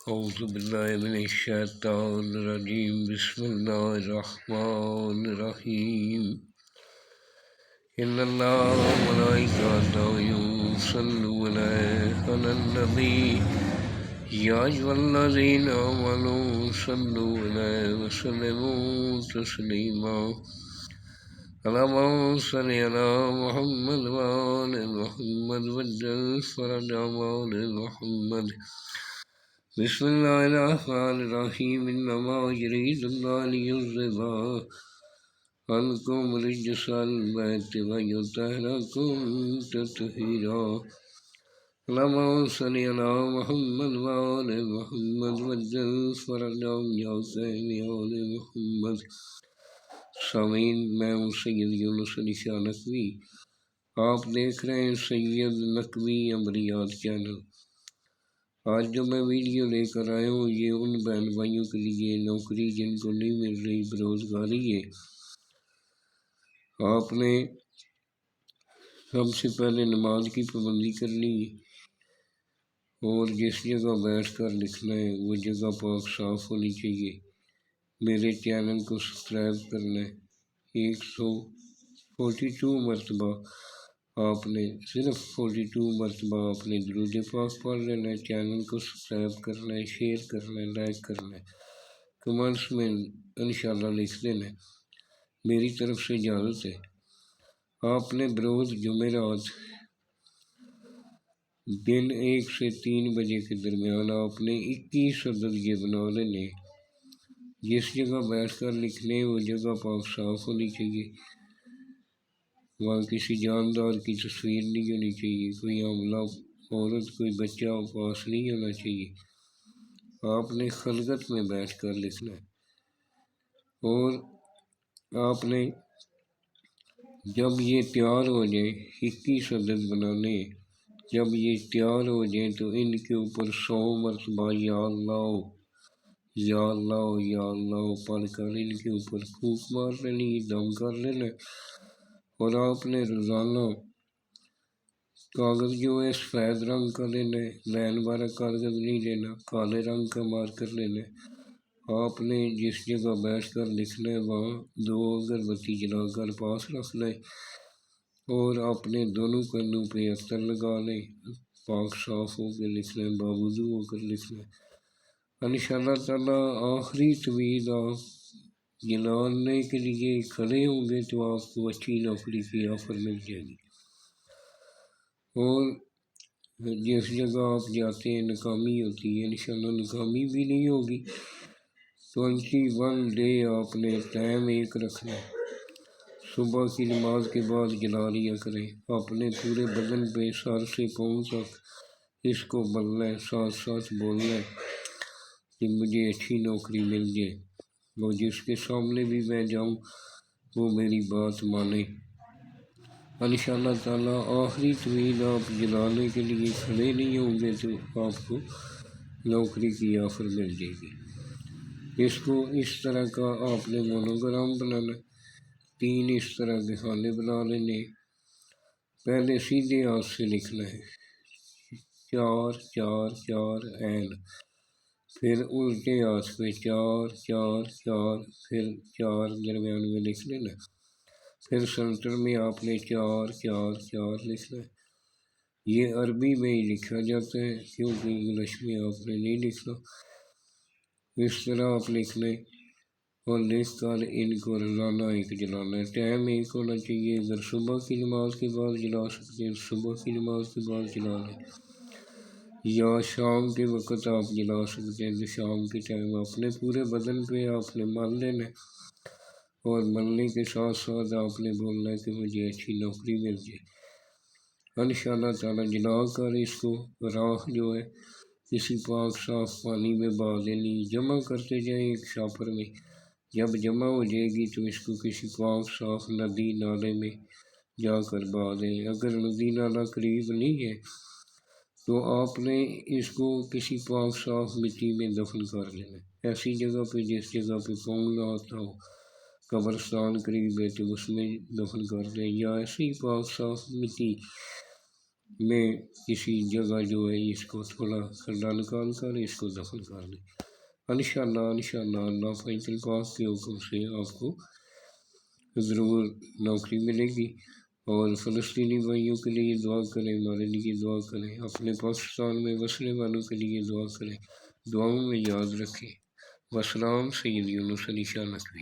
اعوذ باللہ من الشیطان الرجیم بسم اللہ الرحمن الرحیم ان اللہ و ملائکتہ یصلون علی النبی یا ایھا الذین آمنوا صلوا علیہ وسلموا تسلیما اللہم صل علی محمد وآل محمد وعجل فرج آل محمد بسم اللہ الرحمن الرحیم انما یرید اللہ لیذھب عنکم رجس البیت ویطہرکم تطہیرا اللہم صل علی محمد وآل محمد وعجل فرج آل محمد۔ سامعین، میں ہوں سید یونس علی شاہ نقوی، آپ دیکھ رہے ہیں سید نقوی عملیات چینل۔ آج جو میں ویڈیو لے کر آیا ہوں یہ ان بہن بھائیوں کے لیے نوکری جن کو نہیں مل رہی، بیروزگاری ہے۔ آپ نے سب سے پہلے نماز کی پابندی کرنی ہے اور جس جگہ بیٹھ کر لکھنا ہے وہ جگہ پاک صاف ہونی چاہیے۔ میرے چینل کو سبسکرائب کرنا ہے۔ 142 مرتبہ آپ نے صرف 42 مرتبہ آپ نے درود پاک پڑھ لینا ہے، چینل کو سبسکرائب کرنا ہے، شیئر کرنا ہے، لائک کرنا ہے، کمنٹس میں انشاءاللہ لکھ دینا ہے۔ میری طرف سے اجازت ہے۔ آپ نے بروز جمعرات دن 1 سے 3 بجے کے درمیان آپ نے 21 عدد یہ بنا لینے۔ جس جگہ بیٹھ کر لکھنے وہ جگہ پاک صاف ہونی چاہیے، وہاں کسی جاندار کی تصویر نہیں ہونی چاہیے، کوئی حاملہ عورت، کوئی بچہ پاس نہیں ہونا چاہیے۔ آپ نے خلوت میں بیٹھ کر لکھنا ہے اور آپ نے جب یہ تیار ہو جائیں 21 عدد بنانے، جب یہ تیار ہو جائیں تو ان کے اوپر 100 مرتبہ یا اللہ یا اللہ یا اللہ پڑھ کر ان کے اوپر پھونک مار لینی، دم کر لینا۔ اور آپ نے روزانہ کاغذ جو ہے سفید رنگ کا لینا ہے، لین والا کاغذ نہیں لینا، کالے رنگ کا مارکر لینا ہے۔ آپ نے جس جگہ بیٹھ کر لکھنا ہے وہاں 2 اگربتی جلا کر پاس رکھنا ہے اور اپنے دونوں کندھوں پہ عطر لگا لیں، پاک صاف ہو کے لکھنا ہے، باوضو ہو کر لکھنا ہے۔ انشاءاللہ تعالیٰ آخری طویل آپ جلانے کے لیے کھڑے ہوں گے تو آپ کو اچھی نوکری کی آفر مل جائے گی۔ اور جس جگہ آپ جاتے ہیں ناکامی ہوتی ہے، انشاءاللہ ناکامی بھی نہیں ہوگی۔ 21 ڈے آپ نے ٹائم ایک رکھنا ہے، صبح کی نماز کے بعد جلا لیا کریں، اپنے پورے بدن پہ سر سے پاؤں تک اس کو بولنا ہے، ساتھ ساتھ بولنا ہے کہ مجھے اچھی نوکری مل جائے، وہ جس کے سامنے بھی میں جاؤں وہ میری بات مانے۔ انشاءاللہ تعالیٰ آخری طویل آپ جلانے کے لیے کھڑے نہیں ہوں گے تو آپ کو نوکری کی آفر مل جائے گی۔ اس کو اس طرح کا آپ نے مونوگرام بنانا، 3 اس طرح کے خانے بنا لینے۔ پہلے سیدھے ہاتھ سے لکھنا ہے 4 4 4 عین، پھر الٹے ہاتھ پہ 4 4 4، پھر 4 درمیان میں لکھ لینا، پھر سینٹر میں آپ نے 4 4 4 لکھنا ہے۔ یہ عربی میں ہی لکھا جاتا ہے کیونکہ انگلش میں آپ نے نہیں لکھنا۔ اس طرح آپ لکھ لیں اور لکھ کر ان کو روزانہ ایک جلانا ہے، ٹائم ایک ہونا چاہیے۔ اگر صبح کی نماز کے بعد جلا سکتے ہیں صبح کی نماز کے بعد جلا لیں، یا شام کے وقت آپ جلا سکتے ہیں تو شام کے ٹائم اپنے پورے بدن پہ آپ نے مل لینا ہے اور ملنے کے ساتھ ساتھ آپ نے بولنا ہے کہ مجھے اچھی نوکری مل جائے۔ انشاءاللہ تعالیٰ جلا کر اس کو راکھ جو ہے کسی پاک صاف پانی میں بہا دینی، جمع کرتے جائیں ایک شاپر میں۔ جب جمع ہو جائے گی تو اس کو کسی پاک صاف ندی نالے میں جا کر بہا دیں۔ اگر ندی نالا قریب نہیں ہے تو آپ نے اس کو کسی پاک صاف مٹی میں دفن کر لینا، ایسی جگہ پہ جس جگہ پہ پاؤں نہ آتا ہو، قبرستان قریب ہے تو اس میں دفن کر دیں، یا ایسی پاک صاف مٹی میں کسی جگہ جو ہے اس کو تھوڑا کھڈا نکال کر اس کو دفن کر دیں۔ انشاءاللہ اللہ فیصل پاک کے حکم سے آپ کو ضرور نوکری ملے گی۔ اور فلسطینی بھائیوں کے لیے دعا کریں، ہمارے لیے دعا کریں، اپنے پاکستان میں بسنے والوں کے لیے دعا کریں، دعاؤں میں یاد رکھیں۔ والسلام، سید یونس علی شاہ نقوی۔